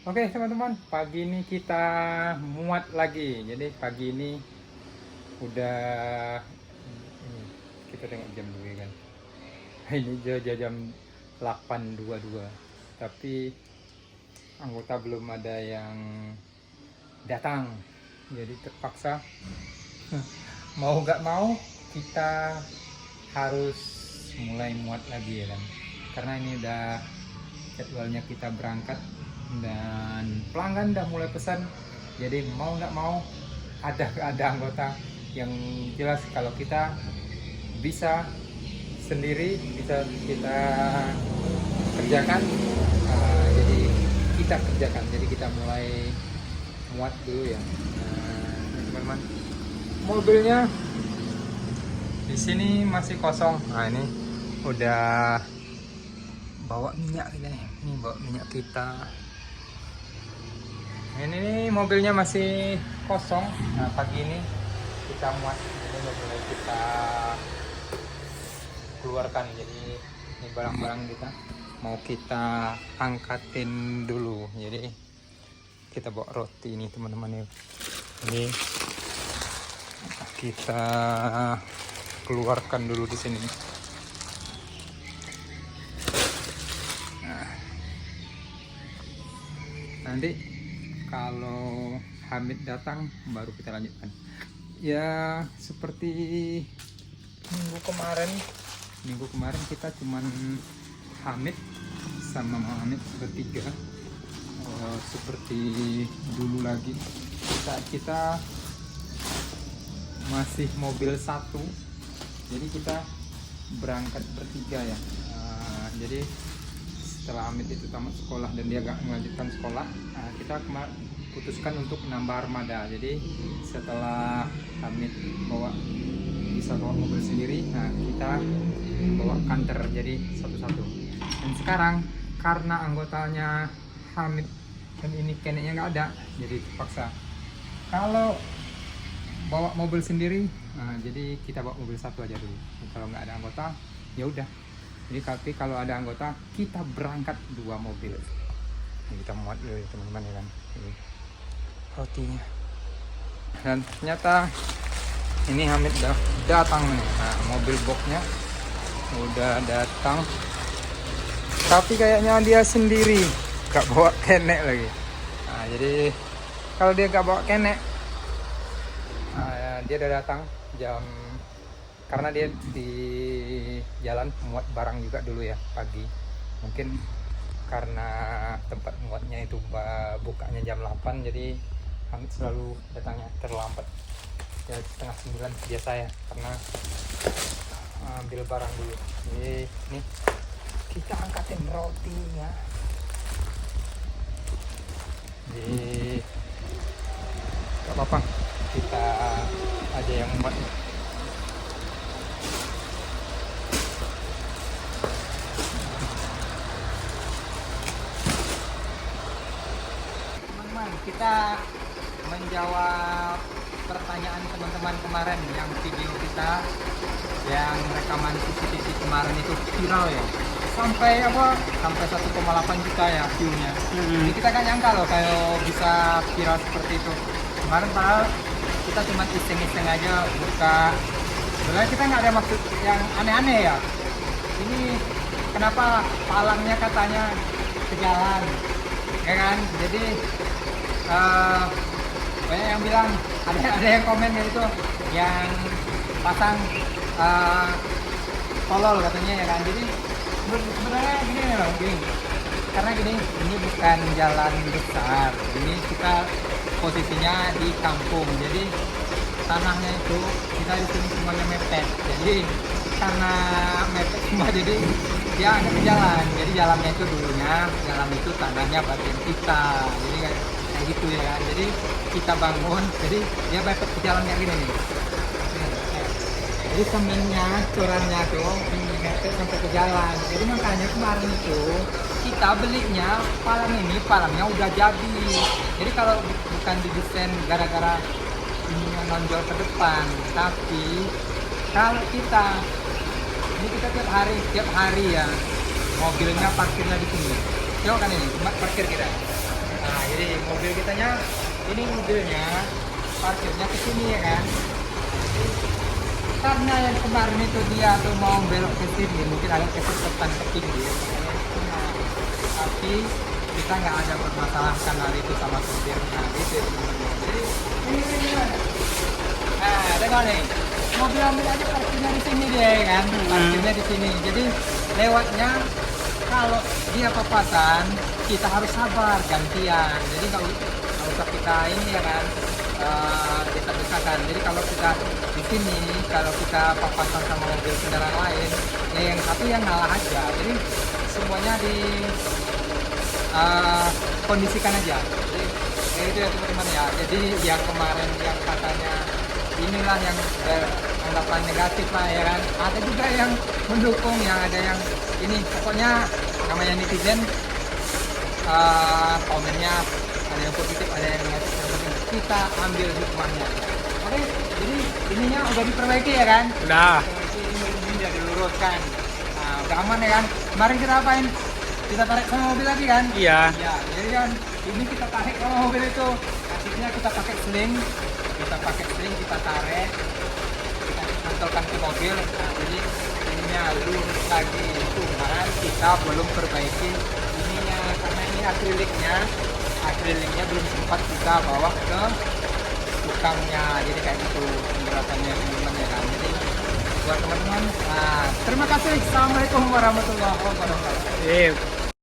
Oke teman-teman, pagi ini kita muat lagi. Jadi pagi ini udah ini, kita tengok jam dulu ya kan. Ini jam 8.22. Tapi anggota belum ada yang datang. Jadi terpaksa mau nggak mau kita harus mulai muat lagi ya kan. Karena ini udah jadwalnya kita berangkat dan pelanggan udah mulai pesan, jadi mau nggak mau ada anggota yang jelas kalau kita bisa sendiri bisa kita kerjakan. Jadi kita kerjakan, jadi kita mulai muat dulu ya. Teman-teman, mobilnya di sini masih kosong. Nah ini udah bawa minyak kita nih, ini bawa minyak kita. Ini nih mobilnya masih kosong. Nah pagi ini kita muat, jadi mulai kita keluarkan. Jadi ini barang-barang kita mau kita angkatin dulu. Jadi kita bawa roti ini teman-teman ya. Ini kita keluarkan dulu di sini. Nanti kalau Hamid datang baru kita lanjutkan. Ya seperti minggu kemarin kita cuman Hamid sama Hamid bertiga. Seperti dulu lagi saat kita masih mobil satu, jadi kita berangkat bertiga ya. Jadi setelah Hamid itu tamat sekolah dan dia gak melanjutkan sekolah, kita putuskan untuk nambah armada. Jadi setelah Hamid bisa bawa mobil sendiri, nah kita bawa kantor jadi satu-satu. Dan sekarang karena anggotanya Hamid dan ini keneknya nggak ada, jadi terpaksa kalau bawa mobil sendiri, jadi kita bawa mobil satu aja dulu. Kalau nggak ada anggota ya udah. Jadi tapi kalau ada anggota kita berangkat 2 mobil. Ini kita muat dulu ya teman-teman ya kan. Ini rotinya. Dan ternyata ini Hamid udah datang nih. Nah, mobil boxnya udah datang. Tapi kayaknya dia sendiri, gak bawa kenek lagi. Nah, jadi kalau dia gak bawa kenek, dia udah datang karena dia di jalan muat barang juga dulu ya pagi. Mungkin karena tempat muatnya itu bukanya jam 8, jadi Hamid selalu datangnya terlambat ya, setengah 9 biasa ya, karena ambil barang dulu. Jadi nih kita angkatin rotinya. Jadi gak apa-apa, kita aja yang muat. Kita menjawab pertanyaan teman-teman kemarin yang video kita yang rekaman CCTV kemarin itu viral ya, sampai 1,8 juta ya view-nya. Jadi kita gak nyangka loh kalau bisa viral seperti itu kemarin, padahal kita cuma iseng-iseng aja buka. Sebenarnya kita nggak ada maksud yang aneh-aneh ya. Ini kenapa palangnya katanya ke jalan ya kan, jadi banyak yang bilang, ada yang komen gitu, yang pasang tolol katanya ya kan. Jadi sebenarnya gini loh, karena ini bukan jalan besar, ini kita posisinya di kampung, jadi tanahnya itu kita di sini semuanya mepet. Jadi karena mepet semua, jadi dia ada ke jalan. Jadi jalannya itu dulunya jalan itu tanahnya bagian kita, jadi kayak gitu ya kan. Jadi kita bangun, jadi dia mepet ke jalan kayak gini nih. Jadi semennya, curannya tuh mepet sampai ke jalan. Jadi makanya kemarin itu kita belinya palangnya udah jadi. Jadi kalau bukan didesain gara-gara ininya nonjol ke depan, tapi kalau ini kita tiap hari ya mobilnya parkirnya di sini. Coba kan ini tempat parkir kita. Nah Jadi mobil kitanya, ini mobilnya parkirnya ke sini ya kan. Karena yang kemarin itu dia tuh mau belok ke sini, mungkin agak kecepatan ke pinggir, tapi kita nggak ada permasalahan hal itu sama supir. Nah itu sebenarnya. Jadi ini. Nah, tengok nih, mobil ambil aja parkirnya di sini dia ya kan, parkirnya di sini. Jadi lewatnya kalau dia papasan, kita harus sabar gantian. Jadi kalau usah kita ini ya kan, kita desakan. Jadi kalau kita di sini, kalau kita papasan sama mobil kendaraan lain, ya yang satu yang ngalah aja. Jadi semuanya di kondisikan aja. Jadi kayak itu ya teman-teman ya. Jadi yang kemarin yang katanya inilah yang anggapan negatif lah ya kan. Ada juga yang mendukung, yang ada yang ini. Pokoknya namanya netizen, komennya ada yang positif, ada yang negatif. Yang penting kita ambil hikmahnya. Oke, jadi ininya udah diperbaiki ya kan? Udah. Ini udah diluruskan. Nah, udah aman ya kan? Kemarin kita apain? Kita tarik sama mobil lagi kan? Iya. Ya, jadi kan ini kita tarik sama mobil itu. Akhirnya kita pakai sling, kita tarik, kita mantulkan ke mobil. Nah, jadi ininya lurus lagi. Cuman kita belum perbaiki ininya karena ini akriliknya belum sempat kita bawa ke tukangnya. Jadi kayak gitu penjelasannya teman-teman ya kan. Jadi buat teman-teman, nah, terima kasih. Assalamualaikum warahmatullahi wabarakatuh.